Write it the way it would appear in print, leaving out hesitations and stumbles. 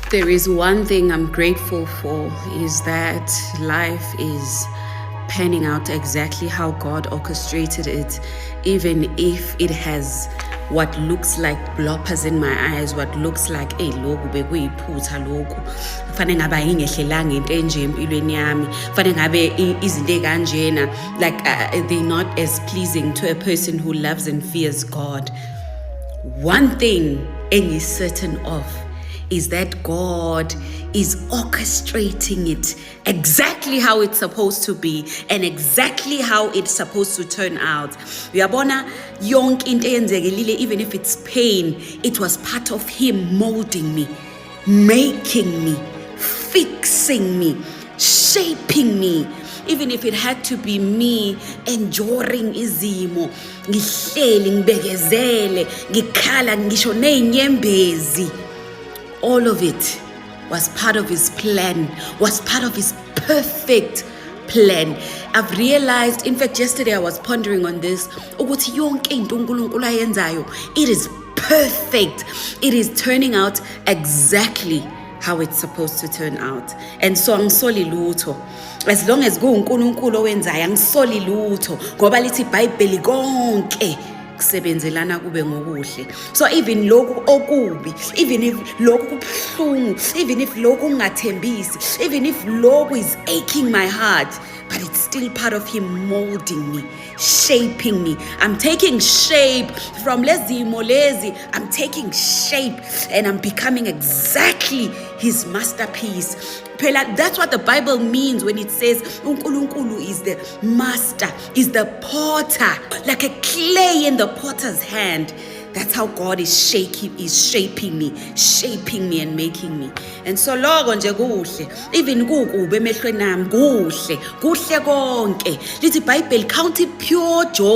There is one thing I'm grateful for, is that life is panning out exactly how God orchestrated it, even if it has what looks like bloppers in my eyes, what looks like loku bekuyiphutha lokhu kufanele ngabe ayingehlelanga into enje empilweni yami, kufanele ngabe izinto ekanjena, like they're not as pleasing to a person who loves and fears God. One thing is certain of is that God is orchestrating it exactly how it's supposed to be and exactly how it's supposed to turn out. Uyabona yonke into eyenzekelile, even if it's pain, it was part of Him molding me, making me, fixing me, shaping me. Even if it had to be me enduring izimo, ngihleli ngibekezele, ngikhala ngisho nezinyembezi. All of it was part of His plan, was part of His perfect plan. I've realized, in fact, yesterday I was pondering on this, ukuthi yonke into uNkulunkulu ayenzayo, it is perfect. It is turning out exactly how it's supposed to turn out. And so angisoli lutho. As long as kuNkulunkulu owenzayo, angisoli lutho, ngoba lithi iBhayibheli konke kusebenzelana kube ngokuhle. So even lokhu okubi, even if lokhu kubuhlungu, even if lokhu ungathembisi, even if lokhu is aching my heart, but it's still part of Him molding me, shaping me. I'm taking shape from lezimo lezi. I'm taking shape and I'm becoming exactly His masterpiece. That's what the Bible means when it says uNkulunkulu is the master, is the potter, like a clay in the potter's hand. That's how God is shaping me and making me. And so loko nje kuhle, even kukubi emehlweni nami kuhle konke. Lithi iBhayibheli, count it pure joy.